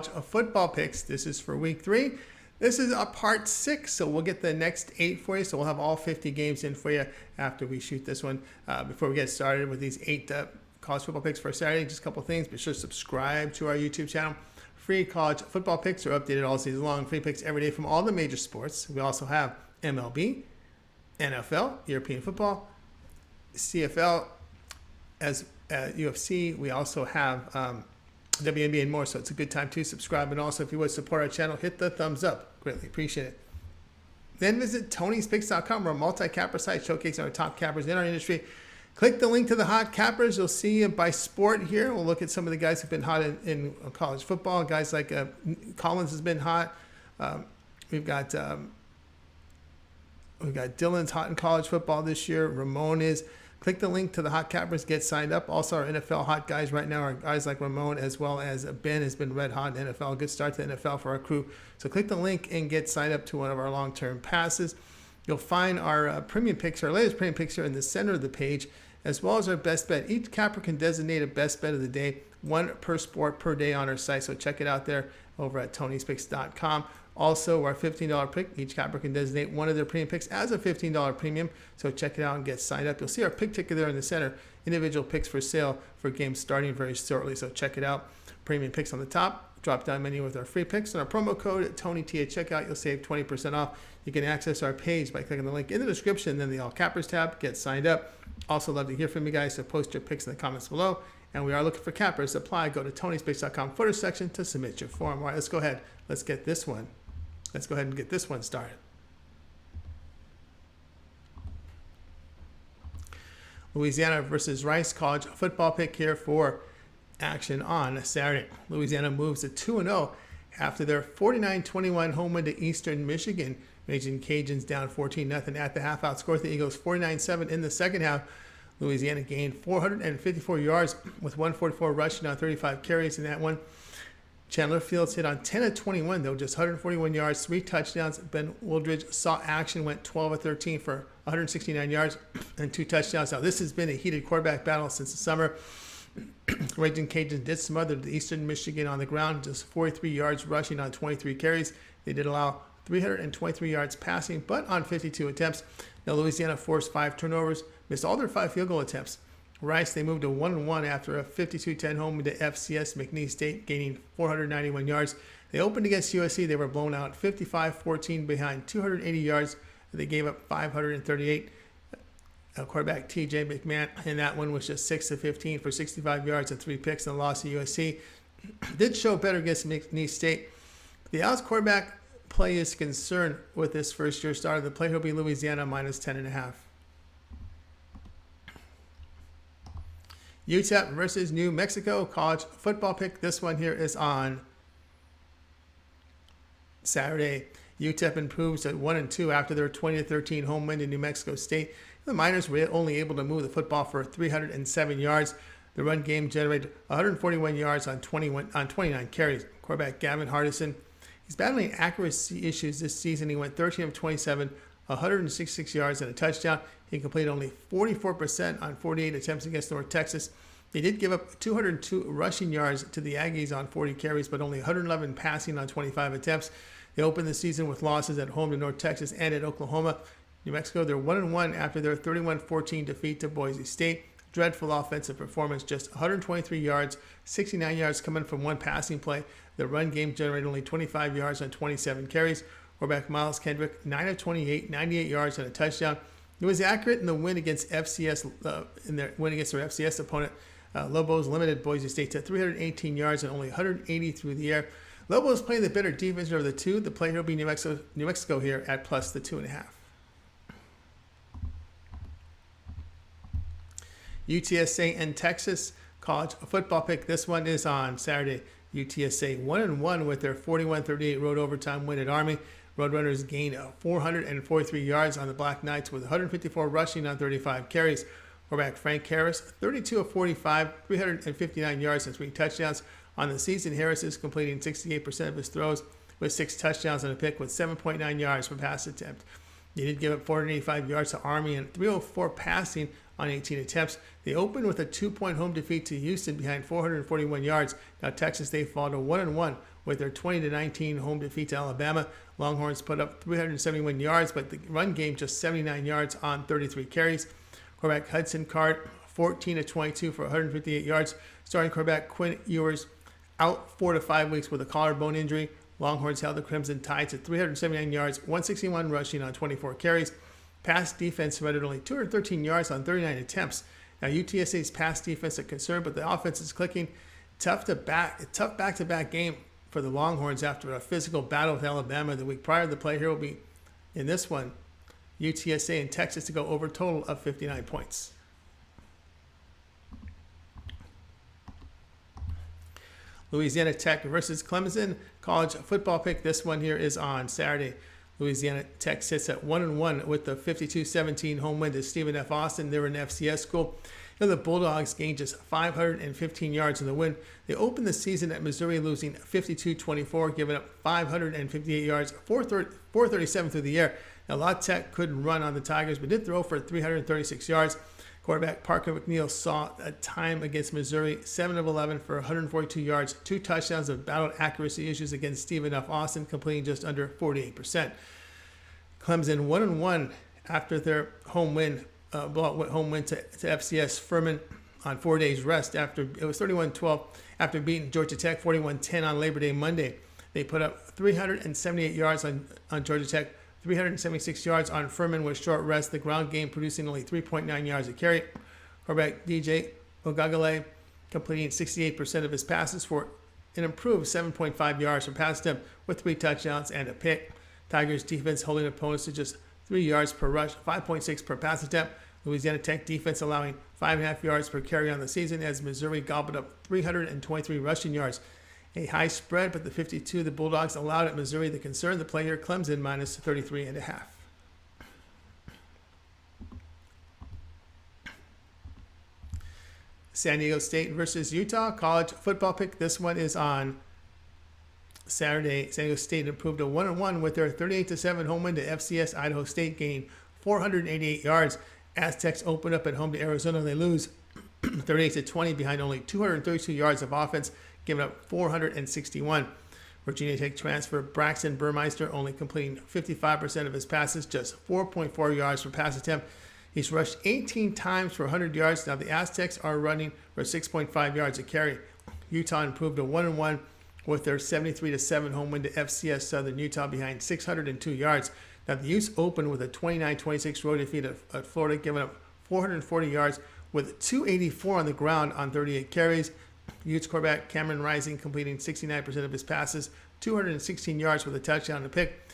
football picks. This is for week 3. This is a part 6, so we'll get the next 8 for you. So we'll have all 50 games in for you after we shoot this one. Before we get started with these 8 college football picks for Saturday, just a couple things. Be sure to subscribe to our YouTube channel. Free college football picks are updated all season long. Free picks every day from all the major sports. We also have MLB, NFL, European football, CFL, as UFC. We also have WNBA and more, so it's a good time to subscribe. And also, if you would support our channel, hit the thumbs up. Greatly appreciate it. Then visit Tony'sPicks.com, our multi-capper site showcasing our top cappers in our industry. Click the link to the hot cappers. You'll see by sport here. We'll look at some of the guys who've been hot in college football. Guys like Collins has been hot. We've got Dylan's hot in college football this year. Ramon is. Click the link to the hot cappers, get signed up. Also, our NFL hot guys right now are guys like Ramon, as well as Ben has been red hot in NFL. Good start to the NFL for our crew. So click the link and get signed up to one of our long-term passes. You'll find our premium picks, our latest premium picks are in the center of the page, as well as our best bet. Each capper can designate a best bet of the day, one per sport per day on our site. So check it out there over at Tony'sPicks.com. Also, our $15 pick, each capper can designate one of their premium picks as a $15 premium. So check it out and get signed up. You'll see our pick ticker there in the center. Individual picks for sale for games starting very shortly. So check it out. Premium picks on the top. Drop down menu with our free picks. And our promo code TonyT at checkout, you'll save 20% off. You can access our page by clicking the link in the description, then the All Cappers tab. Get signed up. Also love to hear from you guys, so post your picks in the comments below. And we are looking for cappers. Apply. Go to Tony'sPicks.com footer section to submit your form. All right, let's go ahead. Let's get this one. Let's go ahead and get this one started. Louisiana versus Rice college football pick here for action on Saturday. Louisiana moves to 2-0 after their 49-21 home win to Eastern Michigan. Raging Cajuns down 14-0 at the half, outscored the Eagles 49-7 in the second half. Louisiana gained 454 yards with 144 rushing on 35 carries in that one. Chandler Fields hit on 10 of 21, though, just 141 yards, 3 touchdowns. Ben Wooldridge saw action, went 12 of 13 for 169 yards and 2 touchdowns. Now, this has been a heated quarterback battle since the summer. Raging Cajuns did smother the Eastern Michigan on the ground, just 43 yards rushing on 23 carries. They did allow 323 yards passing, but on 52 attempts. Now, Louisiana forced 5 turnovers, missed all their 5 field goal attempts. Rice, they moved to 1-1 after a 52-10 home to FCS McNeese State, gaining 491 yards. They opened against USC. They were blown out 55-14 behind 280 yards. They gave up 538. Quarterback T.J. McMahon in that one was just 6 of 15 for 65 yards and 3 picks in the loss to USC. Did show better against McNeese State. The Owls quarterback play is concerned with this first-year starter. The play will be Louisiana minus 10.5. UTEP versus New Mexico college football pick. This one here is on Saturday. UTEP improves at 1-2 after their 20-13 home win in New Mexico State. The Miners were only able to move the football for 307 yards. The run game generated 141 yards on 29 carries. Quarterback Gavin Hardison, he's battling accuracy issues this season. He went 13 of 27, 166 yards and a touchdown. He completed only 44% on 48 attempts against North Texas. They did give up 202 rushing yards to the Aggies on 40 carries, but only 111 passing on 25 attempts. They opened the season with losses at home to North Texas and at Oklahoma. New Mexico, they're 1-1 after their 31-14 defeat to Boise State. Dreadful offensive performance, just 123 yards, 69 yards coming from one passing play. The run game generated only 25 yards on 27 carries. Quarterback Miles Kendrick, 9 of 28, 98 yards and a touchdown. It was accurate in the win against FCS, in their win against their FCS opponent. Lobos limited Boise State to 318 yards and only 180 through the air. Lobos playing the better defense of the two. The play here will be New Mexico here at plus the 2.5. UTSA and Texas college football pick. This one is on Saturday. UTSA 1-1 with their 41-38 road overtime win at Army. Roadrunners gained 443 yards on the Black Knights with 154 rushing on 35 carries. Quarterback Frank Harris, 32 of 45, 359 yards and 3 touchdowns. On the season, Harris is completing 68% of his throws with 6 touchdowns and a pick with 7.9 yards per pass attempt. They did give up 485 yards to Army and 304 passing on 18 attempts. They opened with a 2-point home defeat to Houston behind 441 yards. Now Texas, they fall to 1-1 with their 20-19 home defeat to Alabama. Longhorns put up 371 yards, but the run game just 79 yards on 33 carries. Quarterback Hudson Card, 14-22 for 158 yards. Starting quarterback Quinn Ewers out 4 to 5 weeks with a collarbone injury. Longhorns held the Crimson Tide to 379 yards, 161 rushing on 24 carries. Pass defense rendered only 213 yards on 39 attempts. Now, UTSA's pass defense is a concern, but the offense is clicking. Tough back-to-back game for the Longhorns after a physical battle with Alabama the week prior. The play here will be, in this one, UTSA and Texas to go over a total of 59 points. Louisiana Tech versus Clemson. College football pick. This one here is on Saturday. Louisiana Tech sits at 1-1 with the 52-17 home win to Stephen F. Austin. They're an FCS school. The Bulldogs gained just 515 yards in the win. They opened the season at Missouri losing 52-24, giving up 558 yards, 437 through the air. Now, La Tech couldn't run on the Tigers, but did throw for 336 yards. Quarterback Parker McNeil saw a time against Missouri, 7 of 11 for 142 yards, 2 touchdowns, but battled accuracy issues against Stephen F. Austin, completing just under 48%. Clemson 1-1 after their home win to FCS Furman on 4 days rest. After it was 31-12 after beating Georgia Tech 41-10 on Labor Day Monday. They put up 378 yards on Georgia Tech, 376 yards on Furman with short rest. The ground game producing only 3.9 yards a carry. Quarterback DJ Ogagale completing 68% of his passes for an improved 7.5 yards per pass attempt with 3 touchdowns and a pick. Tigers defense holding opponents to just 3 yards per rush, 5.6 per pass attempt. Louisiana Tech defense allowing 5.5 yards per carry on the season as Missouri gobbled up 323 rushing yards. A high spread, but the 52 the Bulldogs allowed at Missouri. The concern, the play here, Clemson minus 33.5. San Diego State versus Utah, college football pick. This one is on Saturday. San Diego State improved to 1-1 with their 38-7 home win to FCS Idaho State, gaining 488 yards. Aztecs open up at home to Arizona. They lose 38-20 behind only 232 yards of offense, giving up 461. Virginia Tech transfer Braxton Burmeister only completing 55% of his passes, just 4.4 yards per pass attempt. He's rushed 18 times for 100 yards. Now the Aztecs are running for 6.5 yards a carry. Utah improved to 1-1 with their 73-7 home win to FCS Southern Utah behind 602 yards. Now the Utes opened with a 29-26 road defeat at Florida, giving up 440 yards with 284 on the ground on 38 carries. Utes quarterback Cameron Rising completing 69% of his passes, 216 yards with a touchdown and a pick.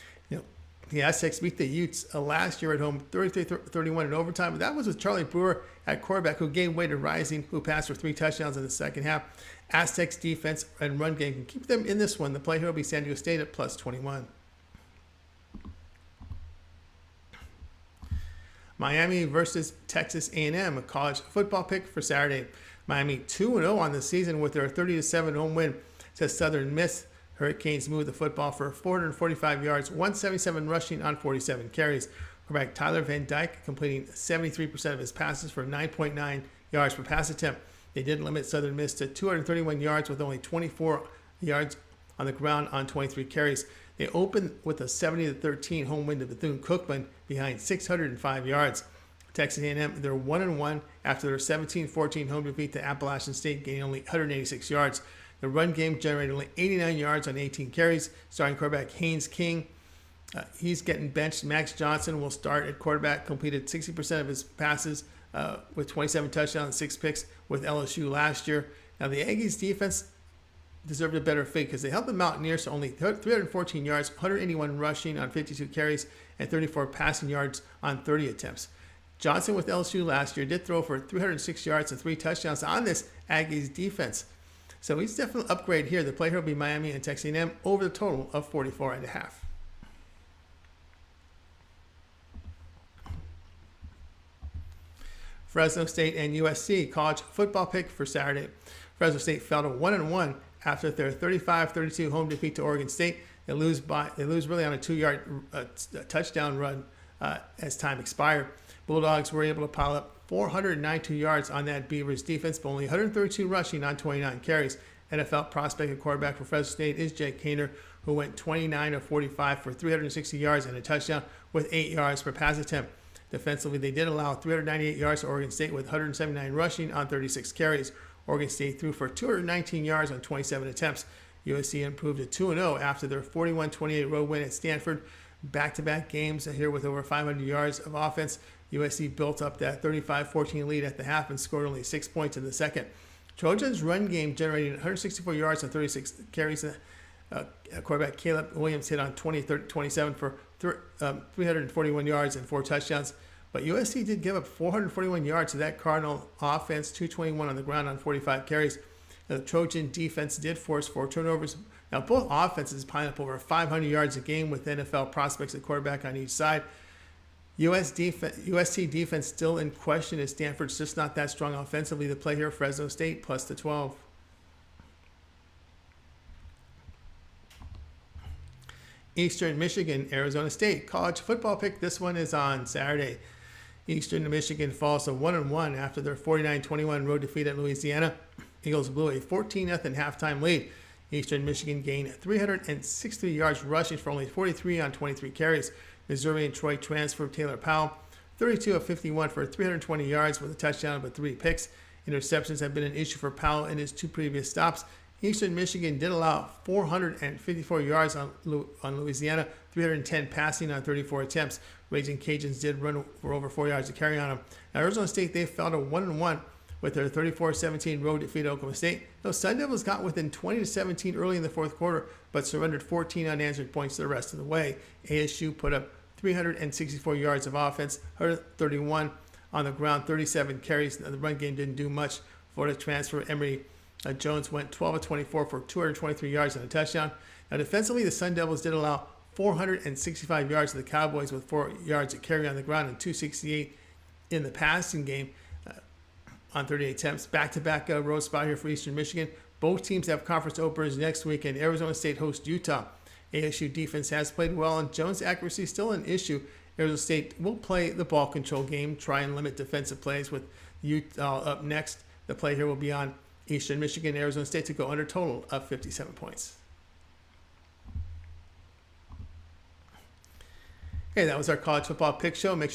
The Aztecs beat the Utes last year at home 33-31 in overtime, but that was with Charlie Brewer at quarterback, who gave way to Rising, who passed for 3 touchdowns in the second half. Aztecs defense and run game can keep them in this one. The play here will be San Diego State at plus 21. Miami versus Texas A&M, a college football pick for Saturday. Miami 2-0 on the season with their 30-7 home win to Southern Miss. Hurricanes moved the football for 445 yards, 177 rushing on 47 carries. Quarterback Tyler Van Dyke completing 73% of his passes for 9.9 yards per pass attempt. They did limit Southern Miss to 231 yards with only 24 yards on the ground on 23 carries. They opened with a 70-13 home win to Bethune-Cookman behind 605 yards. Texas A&M, they're 1-1 after their 17-14 home defeat to Appalachian State, gaining only 186 yards. The run game generated only 89 yards on 18 carries. Starting quarterback Haynes King, he's getting benched. Max Johnson will start at quarterback, completed 60% of his passes with 27 touchdowns and 6 picks with LSU last year. Now the Aggies defense deserved a better fate because they held the Mountaineers to only 314 yards, 181 rushing on 52 carries, and 34 passing yards on 30 attempts. Johnson with LSU last year did throw for 306 yards and 3 touchdowns on this Aggies defense. So he's definitely an upgrade here. The play here will be Miami and Texas A&M over the total of 44.5. Fresno State and USC, college football pick for Saturday. Fresno State fell to 1-1 after their 35-32 home defeat to Oregon State. They lose really on a 2-yard touchdown run as time expired. Bulldogs were able to pile up 492 yards on that Beavers defense, but only 132 rushing on 29 carries. NFL prospect and quarterback for Fresno State is Jake Kaner, who went 29 of 45 for 360 yards and a touchdown with 8 yards per pass attempt. Defensively, they did allow 398 yards to Oregon State with 179 rushing on 36 carries. Oregon State threw for 219 yards on 27 attempts. USC improved to 2-0 after their 41-28 road win at Stanford. Back-to-back games here with over 500 yards of offense. USC built up that 35-14 lead at the half and scored only 6 points in the second. Trojans' run game generated 164 yards on 36 carries. Quarterback Caleb Williams hit on 27 for 341 yards and 4 touchdowns. But USC did give up 441 yards to that Cardinal offense, 221 on the ground on 45 carries. The Trojan defense did force 4 turnovers. Now, both offenses piled up over 500 yards a game with NFL prospects at quarterback on each side. USC defense still in question as Stanford's just not that strong offensively. The play here, Fresno State plus the 12. Eastern Michigan, Arizona State. College football pick. This one is on Saturday. Eastern Michigan falls to 1-1 after their 49-21 road defeat at Louisiana. Eagles blew a 14-0 halftime lead. Eastern Michigan gained 363 yards rushing for only 43 on 23 carries. Missouri and Troy transfer Taylor Powell, 32 of 51 for 320 yards with a touchdown but 3 picks. Interceptions have been an issue for Powell in his 2 previous stops. Eastern Michigan did allow 454 yards on Louisiana, 310 passing on 34 attempts. Raging Cajuns did run for over 4 yards to carry on them. Now, Arizona State, they fell to 1-1 with their 34-17 road defeat at Oklahoma State. Those Sun Devils got within 20-17 early in the fourth quarter, but surrendered 14 unanswered points the rest of the way. ASU put up 364 yards of offense, 131 on the ground, 37 carries. The run game didn't do much. Florida transfer Emory Jones went 12 of 24 for 223 yards and a touchdown. Now, defensively, the Sun Devils did allow 465 yards to the Cowboys with 4 yards to carry on the ground and 268 in the passing game on 38 attempts. Back-to-back road spot here for Eastern Michigan. Both teams have conference openers next week, and Arizona State hosts Utah. ASU defense has played well, and Jones' accuracy is still an issue. Arizona State will play the ball control game, try and limit defensive plays with Utah up next. The play here will be on Eastern Michigan, Arizona State to go under total of 57 points. Okay, that was our college football pick show. Make sure